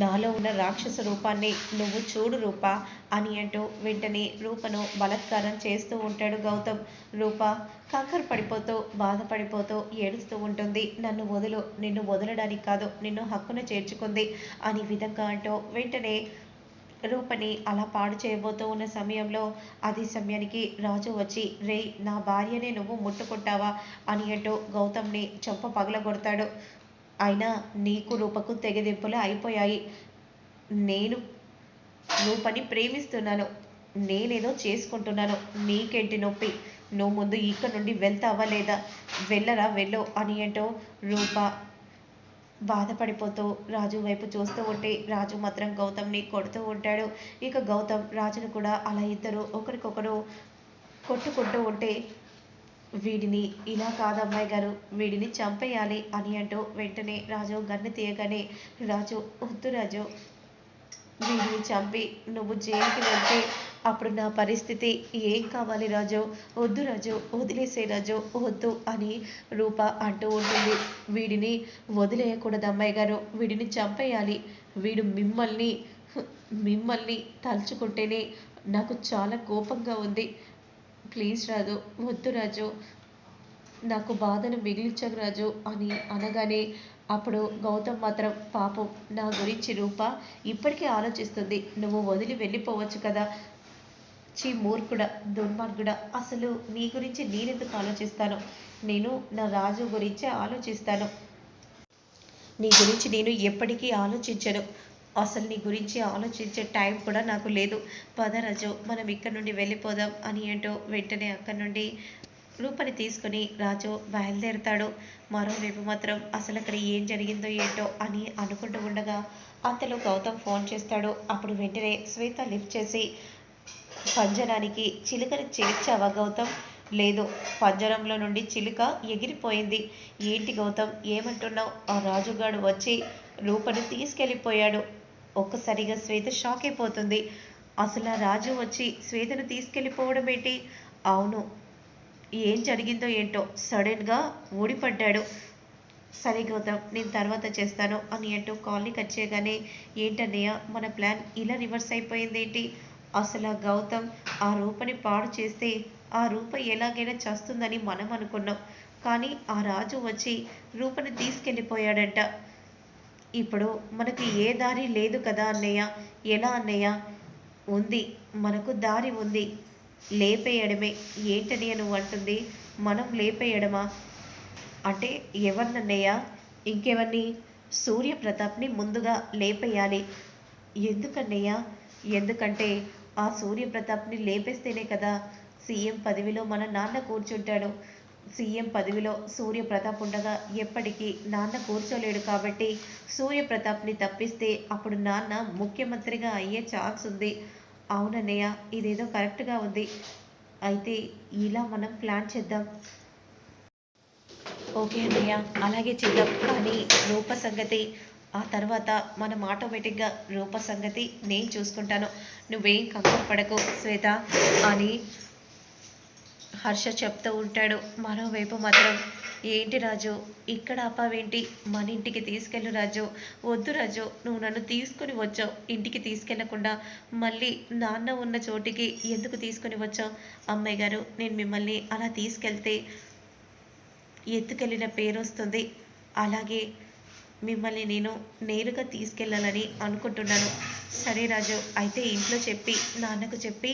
నాలో ఉన్న రాక్షస రూపాన్ని నువ్వు చూడు రూపా అని అంటూ వెంటనే రూపను బలత్కారం చేస్తూ ఉంటాడు గౌతమ్. రూప కంగారు పడిపోతూ బాధపడిపోతూ ఏడుస్తూ ఉంటుంది. నన్ను వదులు, నిన్ను వదలడానికి కాదు, నిన్ను హక్కున చేర్చుకుంది అని విధంగా అంటూ వెంటనే రూపని అలా పాడు చేయబోతూ ఉన్న సమయంలో అదే సమయానికి రాజు వచ్చి రే నా భార్యనే నువ్వు ముట్టుకుంటావా అని అంటూ గౌతమ్ని చెంప పగలగొడతాడు. అయినా నీకు రూపకు తెగదెంపులు అయిపోయాయి. నేను రూపని ప్రేమిస్తున్నాను, నేనేదో చేసుకుంటున్నాను, నీకేంటి నొప్పి, నువ్వు ముందు ఇక్కడ నుండి వెళ్తావా లేదా, వెళ్ళరా వెళ్ళు అని అంటూ రూప బాధపడిపోతూ రాజు వైపు చూస్తూ ఉంటే రాజు మాత్రం గౌతమ్ని కొడుతూ ఉంటాడు. ఇక గౌతమ్ రాజును కూడా అలా ఇద్దరు ఒకరికొకరు కొట్టుకుంటూ ఉంటే వీడిని ఇలా కాదు అమ్మాయి గారు, వీడిని చంపేయాలి అని అంటూ వెంటనే రాజు గన్ను తీయగానే రాజు వద్దు రాజు, వీడిని చంపి నువ్వు జైలుకి వెళ్తే అప్పుడు నా పరిస్థితి ఏం కావాలి రాజు, వద్దు రాజు, వదిలేసే రాజు వద్దు అని రూప అంటూ ఉంటుంది. వీడిని వదిలేయకూడదు అమ్మాయి గారు, వీడిని చంపేయాలి, వీడు మిమ్మల్ని తలుచుకుంటేనే నాకు చాలా కోపంగా ఉంది, ప్లీజ్ రాజు, వద్దు రాజు, నాకు బాధను మిగిలించకు రాజు అని అనగానే అప్పుడు గౌతమ్ మాత్రం పాపం నా గురించి రూప ఇప్పటికీ ఆలోచిస్తుంది, నువ్వు వదిలి వెళ్ళిపోవచ్చు కదా, చీ మూర్ఖుడా, దుర్మార్గుడా, అసలు నీ గురించి నేనెందుకు ఆలోచిస్తాను, నేను నా రాజు గురించే ఆలోచిస్తాను, నీ గురించి నేను ఎప్పటికీ ఆలోచించను, అసలు నీ గురించి ఆలోచించే టైం కూడా నాకు లేదు, పద రాజు మనం ఇక్కడ నుండి వెళ్ళిపోదాం అని అంటూ వెంటనే అక్కడి నుండి రూపని తీసుకుని రాజు బయలుదేరుతాడు. మరోవైపు మాత్రం అసలు అక్కడ ఏం జరిగిందో ఏంటో అని అనుకుంటూ ఉండగా అంతలో గౌతమ్ ఫోన్ చేస్తాడు. అప్పుడు వెంటనే శ్వేత లిఫ్ట్ చేసి పంజరానికి చిలుకని చేర్చావా గౌతమ్, లేదు, పంజరంలో నుండి చిలుక ఎగిరిపోయింది, ఏంటి గౌతమ్ ఏమంటున్నావు, ఆ రాజుగాడు వచ్చి రూపని తీసుకెళ్ళిపోయాడు. ఒక్కసారిగా శ్వేత షాక్ అయిపోతుంది. అసలు ఆ రాజు వచ్చి శ్వేతను తీసుకెళ్ళిపోవడం ఏంటి, అవును, ఏం జరిగిందో ఏంటో సడన్గా ఊడిపడ్డాడు, సరే గౌతమ్ నేను తర్వాత చేస్తాను అని అంటూ కాల్ని కట్ చేయగానే ఏంటన్నయ్య మన ప్లాన్ ఇలా రివర్స్ అయిపోయింది ఏంటి, అసలు ఆ గౌతమ్ ఆ రూపని పాడు చేస్తే ఆ రూప ఎలాగైనా చేస్తుందని మనం అనుకున్నాం, కానీ ఆ రాజు వచ్చి రూపని తీసుకెళ్ళిపోయాడంట, ఇప్పుడు మనకు ఏ దారి లేదు కదా అన్నయ్య, ఎలా అన్నయ్య, ఉంది, మనకు దారి ఉంది, లేపేయడమే, ఏంటని నువ్వు అంటుంది, మనం లేపేయడమా, అంటే ఎవరినన్నయ్య, ఇంకెవరిని, సూర్యప్రతాప్ని ముందుగా లేపేయాలి, ఎందుకన్నయ్య, ఎందుకంటే ఆ సూర్యప్రతాప్ని లేపేస్తేనే కదా సీఎం పదవిలో మన నాన్న కూర్చుంటాడు, సీఎం పదవిలో సూర్యప్రతాప్ ఉండగా ఎప్పటికీ నాన్న కూర్చోలేడు కాబట్టి సూర్యప్రతాప్ని తప్పిస్తే అప్పుడు నాన్న ముఖ్యమంత్రిగా అయ్యే ఛాన్స్ ఉంది, అవునన్నయ్య ఇదేదో కరెక్ట్గా ఉంది, అయితే ఇలా మనం ప్లాన్ చేద్దాం, ఓకే అన్నయ్య అలాగే చేద్దాం, కానీ రూప సంగతి ఆ తర్వాత మనం ఆటోమేటిక్గా రూప సంగతి నేను చూసుకుంటాను, నువ్వేం కంగారు పడకు శ్వేత అని హర్ష చెప్తూ ఉంటాడు. మరోవైపు మాత్రం ఏంటి రాజు ఇక్కడ ఆపావేంటి, మన ఇంటికి తీసుకెళ్ళు రాజు, వద్దు రాజు, నువ్వు నన్ను తీసుకుని వచ్చావు, ఇంటికి తీసుకెళ్లకుండా మళ్ళీ నాన్న ఉన్న చోటికి ఎందుకు తీసుకుని వచ్చావు, అమ్మాయి గారు నేను మిమ్మల్ని అలా తీసుకెళ్తే ఎత్తుకెళ్ళిన పేరు వస్తుంది, అలాగే మిమ్మల్ని నేను నేరుగా తీసుకెళ్ళాలని అనుకుంటున్నాను, సరే రాజు అయితే ఇంట్లో చెప్పి నాన్నకు చెప్పి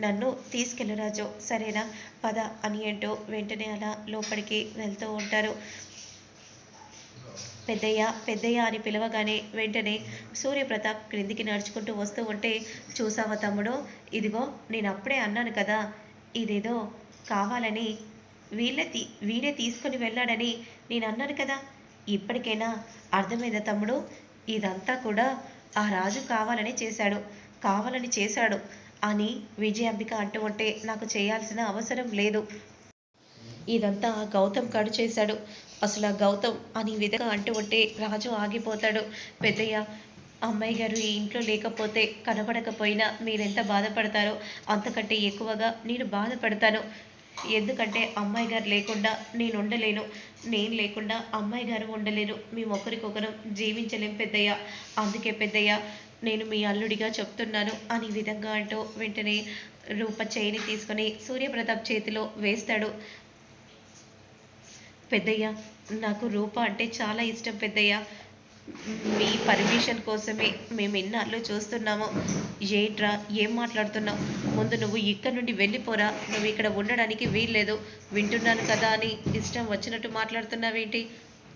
నన్ను తీసుకెళ్ళు రాజు, సరేనా, పద అని అంటూ వెంటనే అలా లోపలికి వెళ్తూ ఉంటారు. పెద్దయ్య పెద్దయ్య అని పిలవగానే వెంటనే సూర్యప్రతాప్ క్రిందికి నడుచుకుంటూ వస్తూ ఉంటే, చూసావా తమ్ముడు, ఇదిగో నేను అప్పుడే అన్నాను కదా, ఇదేదో కావాలని వీడే తీసుకుని వెళ్ళాడని నేను అన్నాను కదా, ఇప్పటికైనా అర్థమైందా తమ్ముడు, ఇదంతా కూడా ఆ రాజు కావాలని చేశాడు అని విజయాంబిక అంటూ ఉంటే నాకు చేయాల్సిన అవసరం లేదు, ఇదంతా గౌతమ్ కడు చేశాడు, అసలు ఆ గౌతమ్ అని విధంగా అంటూ ఉంటే రాజు ఆగిపోతాడు. పెద్దయ్య అమ్మాయి గారు ఈ ఇంట్లో లేకపోతే కనబడకపోయినా మీరెంత బాధపడతారో అంతకంటే ఎక్కువగా నేను బాధపడతాను, ఎందుకంటే అమ్మాయి గారు లేకుండా నేను ఉండలేను. నేను లేకుండా అమ్మాయి గారు ఉండలేరు. మేము ఒకరికొకరం జీవించలేం పెద్దయ్య. అందుకే పెద్దయ్య నేను మీ అల్లుడిగా చెప్తున్నాను అని విధంగా అంటూ వెంటనే రూప చేయిని తీసుకొని సూర్యప్రతాప్ చేతిలో వేస్తాడు. పెద్దయ్య నాకు రూప అంటే చాలా ఇష్టం పెద్దయ్య. మీ పర్మిషన్ కోసమే మేము ఇన్నాళ్ళు చూస్తున్నాము. ఏంట్రా ఏం మాట్లాడుతున్నావు? ముందు నువ్వు ఇక్కడ నుండి వెళ్ళిపోరా. నువ్వు ఇక్కడ ఉండడానికి వీల్లేదు. వింటున్నాను కదా అని ఇష్టం వచ్చినట్టు మాట్లాడుతున్నావేంటి?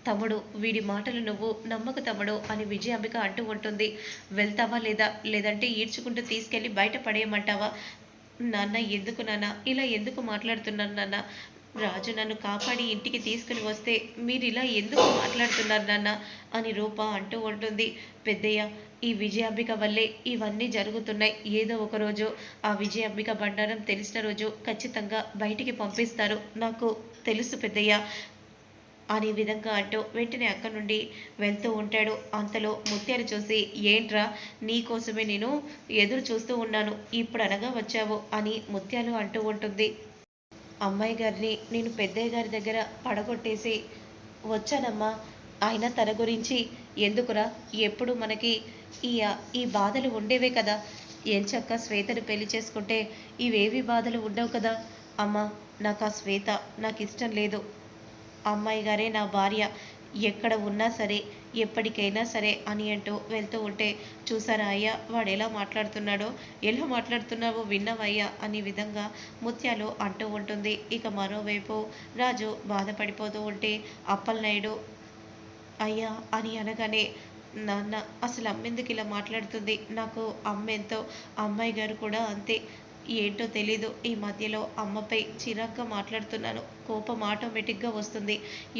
తమ్ముడు వీడి మాటలు నువ్వు నమ్మకు తమ్ముడు అని విజయాంబిక అంటూ ఉంటుంది. వెళ్తావా లేదా? లేదంటే ఈడ్చుకుంటూ తీసుకెళ్ళి బయట పడేయమంటావా? నాన్న ఎందుకు నాన్న ఇలా ఎందుకు మాట్లాడుతున్నాను నాన్న? రాజు నన్ను కాపాడి ఇంటికి తీసుకుని వస్తే మీరు ఇలా ఎందుకు మాట్లాడుతున్నారు నాన్న అని రూప అంటూ ఉంటుంది. పెద్దయ్య ఈ విజయాంబిక వల్లే ఇవన్నీ జరుగుతున్నాయి. ఏదో ఒక రోజు ఆ విజయాంబిక బండారం తెలిసిన రోజు ఖచ్చితంగా బయటికి పంపిస్తారు. నాకు తెలుసు పెద్దయ్య అనే విధంగా అంటూ వెంటనే అక్కడి నుండి వెళ్తూ ఉంటాడు. అంతలో ముత్యాలు చూసి ఏంట్రా నీకోసమే నేను ఎదురు చూస్తూ ఉన్నాను. ఇప్పుడు అనగా వచ్చావు అని ముత్యాలు అంటూ ఉంటుంది. అమ్మాయి గారిని నేను పెద్దయ్య గారి దగ్గర పడగొట్టేసి వచ్చానమ్మా. అయినా తన గురించి ఎందుకురా? ఎప్పుడు మనకి ఈ ఈ బాధలు ఉండేవే కదా. ఎంచక్క శ్వేతను పెళ్లి చేసుకుంటే ఇవేవి బాధలు ఉండవు కదా. అమ్మా నాకు ఆ శ్వేత నాకు ఇష్టం లేదు. అమ్మాయి గారే నా భార్య. ఎక్కడ ఉన్నా సరే ఎప్పటికైనా సరే అని అంటూ వెళ్తూ ఉంటే చూసారా అయ్యా వాడు ఎలా మాట్లాడుతున్నాడో, ఎలా మాట్లాడుతున్నావో విన్నవయ్యా అనే విధంగా ముత్యాలు అంటూ ఉంటుంది. ఇక మరోవైపు రాజు బాధపడిపోతూ ఉంటే అప్పలనాయుడు అయ్యా అని అనగానే నాన్న అసలు అమ్మెందుకు ఇలా మాట్లాడుతుంది? నాకు అమ్మ ఎంతో అమ్మాయి గారు కూడా అంతే. ఏంటో తెలీదు ఈ మధ్యలో అమ్మపై చిరాగ్గా మాట్లాడుతున్నాను. కోపం ఆటోమేటిక్గా వస్తుంది.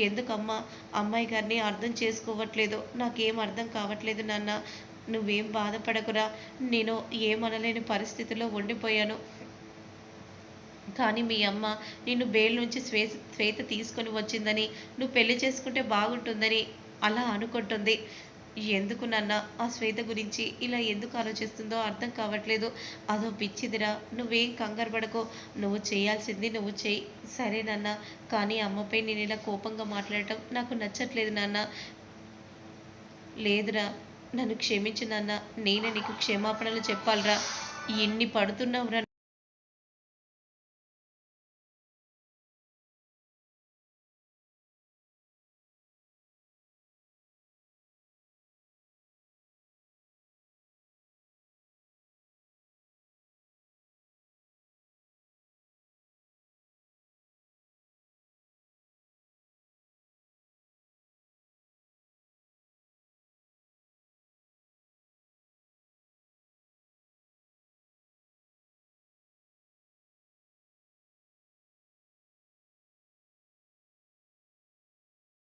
ఎందుకమ్మా అమ్మాయి గారిని అర్థం చేసుకోవట్లేదు? నాకేం అర్థం కావట్లేదు నాన్న. నువ్వేం బాధపడకురా. నేను ఏమనలేని పరిస్థితిలో ఉండిపోయాను. కానీ మీ అమ్మ నిన్ను బెయిల్ నుంచి శ్వేత తీసుకొని వచ్చిందని, నువ్వు పెళ్లి చేసుకుంటే బాగుంటుందని అలా అనుకుంటుంది. ఎందుకు నాన్న ఆ శ్వేత గురించి ఇలా ఎందుకు ఆలోచిస్తుందో అర్థం కావట్లేదు. అదో పిచ్చిదిరా. నువ్వేం కంగారు పడకో. నువ్వు చేయాల్సింది నువ్వు చెయ్యి. సరే నాన్న. కానీ అమ్మపై నేను ఇలా కోపంగా మాట్లాడటం నాకు నచ్చట్లేదు నాన్న. లేదురా నన్ను క్షమించు నాన్న. నేనే నీకు క్షమాపణలు చెప్పాలిరా. ఎన్ని పడుతున్నావురా